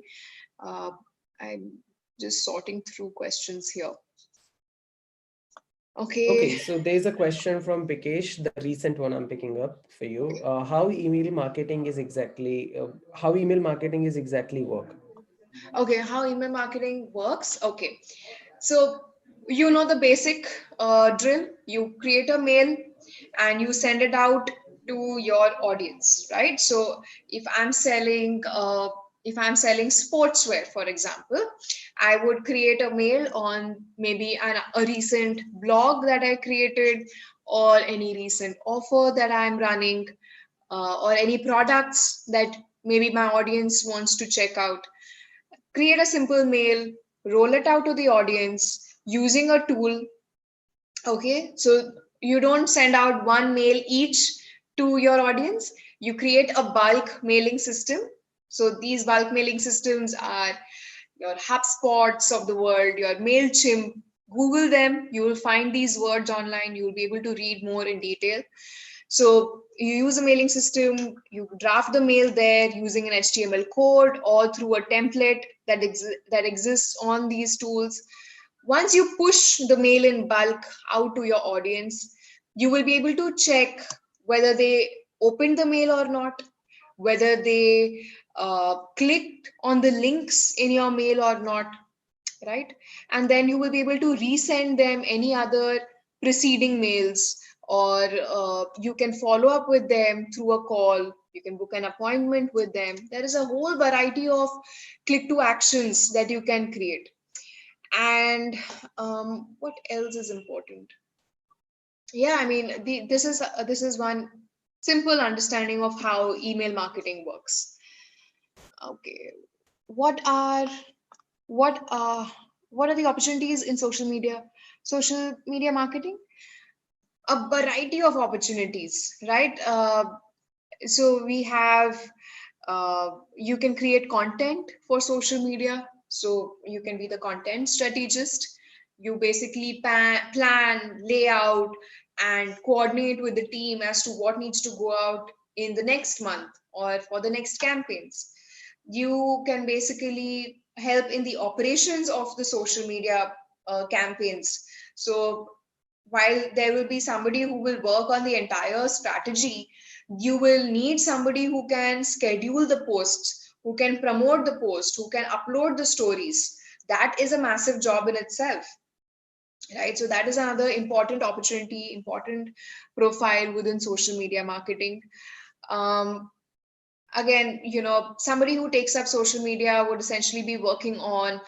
I'm just sorting through questions here. Okay, Okay. so there's a question from Bikesh, the recent one I'm picking up for you. How email marketing is exactly work? Okay, how email marketing works. Okay, so you know the basic drill. You create a mail and you send it out to your audience, right? So if I'm selling sportswear, for example, I would create a mail on maybe a recent blog that I created, or any recent offer that I'm running, or any products that maybe my audience wants to check out. Create a simple mail, roll it out to the audience using a tool. Okay, so you don't send out one mail each to your audience, you create a bulk mailing system. So these bulk mailing systems are your HubSpots of the world, your MailChimp. Google them, you will find these words online, you will be able to read more in detail. So you use a mailing system, you draft the mail there using an HTML code or through a template that exists on these tools. Once you push the mail in bulk out to your audience, you will be able to check whether they opened the mail or not, whether they clicked on the links in your mail or not, right? And then you will be able to resend them any other preceding mails, or you can follow up with them through a call, You can book an appointment with them. There is a whole variety of click to actions that you can create. And what else is important? Yeah, I mean, this is one simple understanding of how email marketing works. Okay, what are what are what are the opportunities in social media marketing? A variety of opportunities, right? So we have you can create content for social media. So you can be the content strategist. You basically plan, layout, and coordinate with the team as to what needs to go out in the next month or for the next campaigns. You can basically help in the operations of the social media campaigns. So while there will be somebody who will work on the entire strategy, you will need somebody who can schedule the posts, who can promote the post, who can upload the stories. That is a massive job in itself, right? So that is another important opportunity, important profile within social media marketing. um, Again, somebody who takes up social media would essentially be working on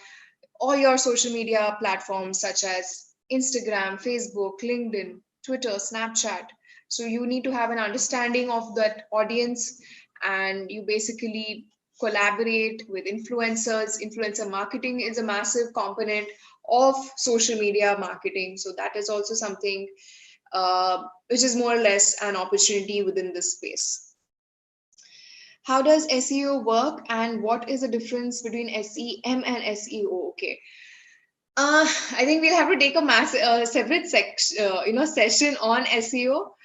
all your social media platforms such as Instagram, Facebook, LinkedIn, Twitter, Snapchat. So you need to have an understanding of that audience, and you basically collaborate with influencers. Influencer marketing is a massive component of social media marketing. So that is also something which is more or less an opportunity within this space. How does SEO work, and what is the difference between SEM and SEO? Okay. I think we'll have to take a separate session on SEO.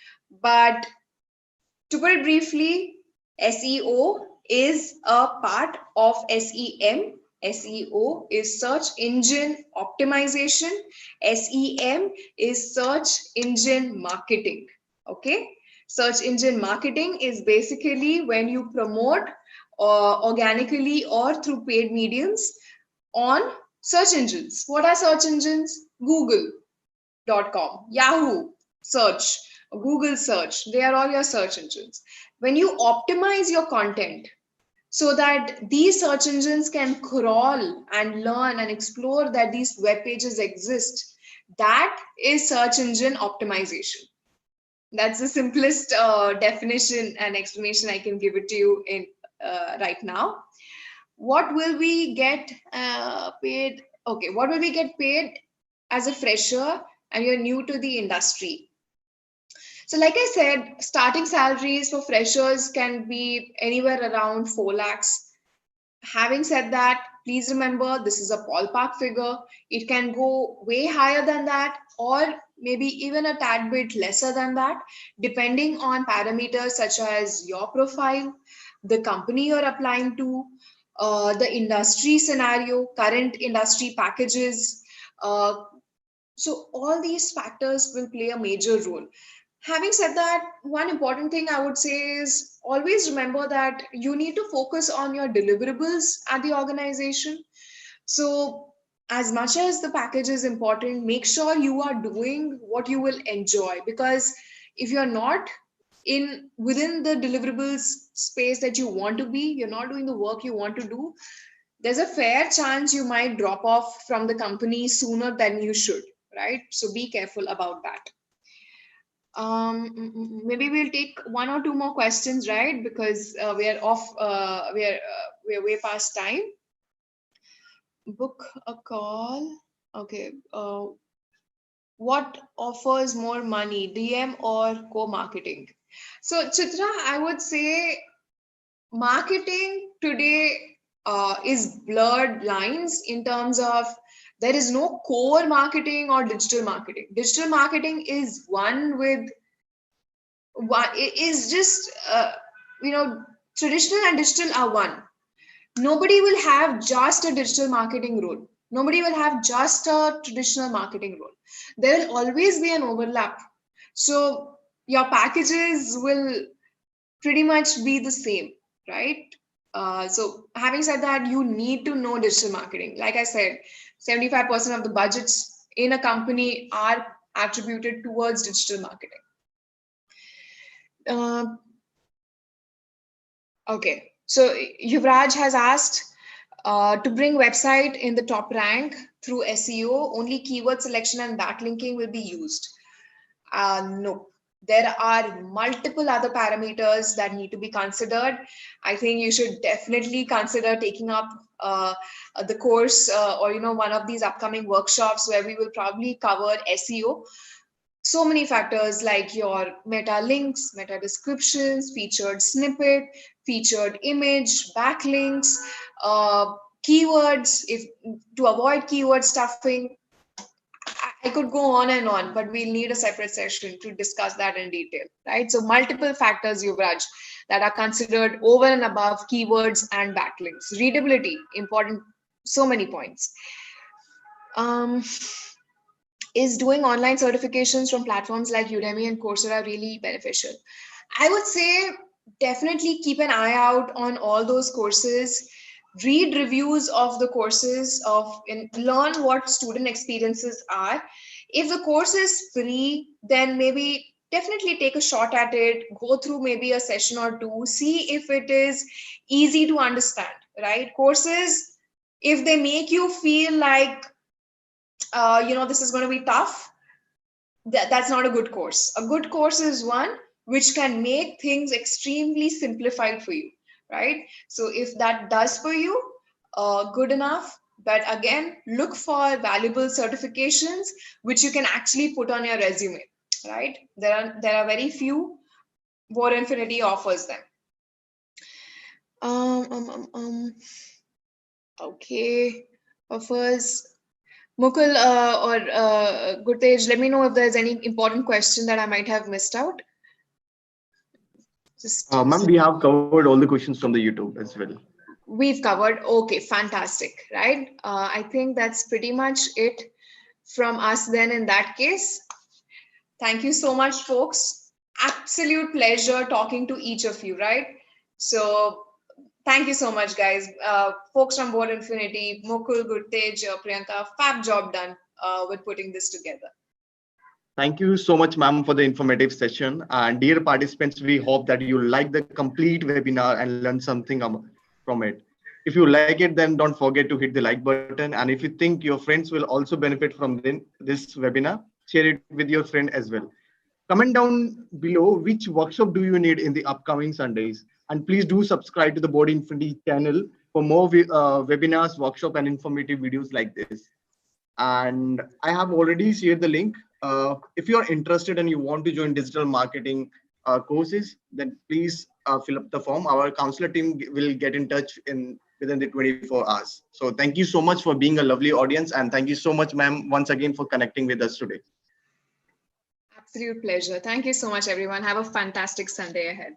But to put it briefly, SEO is a part of SEM. SEO is search engine optimization. SEM is search engine marketing. Okay. Search engine marketing is basically when you promote organically or through paid mediums on search engines. What are search engines? Google.com, Yahoo search, Google search. They are all your search engines. When you optimize your content so that these search engines can crawl and learn and explore that these web pages exist, that is search engine optimization. That's the simplest definition and explanation I can give it to you in right now. What will we get paid? Okay, what will we get paid as a fresher and you're new to the industry? So like I said, starting salaries for freshers can be anywhere around 4 lakhs. Having said that, please remember this is a ballpark figure. It can go way higher than that, or maybe even a tad bit lesser than that, depending on parameters such as your profile, the company you're applying to, the industry scenario, current industry packages. So all these factors will play a major role. Having said that, one important thing I would say is always remember that you need to focus on your deliverables at the organization. So as much as the package is important, make sure you are doing what you will enjoy, because if you're not in within the deliverables space that you want to be, you're not doing the work you want to do, there's a fair chance you might drop off from the company sooner than you should, right? So be careful about that. Maybe we'll take one or two more questions, right? Because we are off, we are way past time. Book a call. Okay. What offers more money, DM or co-marketing? So Chitra, I would say marketing today is blurred lines in terms of there is no core marketing or digital marketing. Digital marketing is one with one. It is just traditional and digital are one. Nobody will have just a digital marketing role. Nobody will have just a traditional marketing role. There will always be an overlap. So your packages will pretty much be the same, right? So having said that, you need to know digital marketing. Like I said, 75% of the budgets in a company are attributed towards digital marketing. Okay. So Yuvraj has asked to bring website in the top rank through SEO, only keyword selection and backlinking will be used. No, there are multiple other parameters that need to be considered. I think you should definitely consider taking up the course or one of these upcoming workshops where we will probably cover SEO. So many factors like your meta links, meta descriptions, featured snippet, featured image, backlinks, uh, keywords, if to avoid keyword stuffing. I could go on and on, but we'll need a separate session to discuss that in detail, right? So multiple factors, Yuvraj, that are considered over and above keywords and backlinks. Readability, important, so many points. Um, is doing online certifications from platforms like Udemy and Coursera really beneficial? I would say definitely keep an eye out on all those courses. Read reviews of the courses and learn what student experiences are. If the course is free, then maybe definitely take a shot at it, go through maybe a session or two, see if it is easy to understand, right? Courses, if they make you feel like this is going to be tough, that's not a good course. A good course is one which can make things extremely simplified for you, right? So if that does for you, good enough. But again, look for valuable certifications which you can actually put on your resume, right? There are very few. War Infinity offers them. Okay, offers. Mukul or Gurtej, let me know if there's any important question that I might have missed out. Ma'am, we have covered all the questions from the YouTube as well. We've covered. Okay, fantastic. Right. I think that's pretty much it from us then in that case. Thank you so much, folks. Absolute pleasure talking to each of you, right? So thank you so much, guys. Folks from Board Infinity, Mukul, Gurtej, Priyanka, fab job done with putting this together. Thank you so much, ma'am, for the informative session. And dear participants, we hope that you like the complete webinar and learn something from it. If you like it, then don't forget to hit the like button. And if you think your friends will also benefit from this webinar, share it with your friend as well. Comment down below which workshop do you need in the upcoming Sundays. And please do subscribe to the Board Infinity channel for more webinars, workshop, and informative videos like this. And I have already shared the link. If you're interested and you want to join digital marketing courses, then please fill up the form. Our counselor team will get in touch within the 24 hours. So thank you so much for being a lovely audience. And thank you so much, ma'am, once again for connecting with us today. Absolute pleasure. Thank you so much, everyone. Have a fantastic Sunday ahead.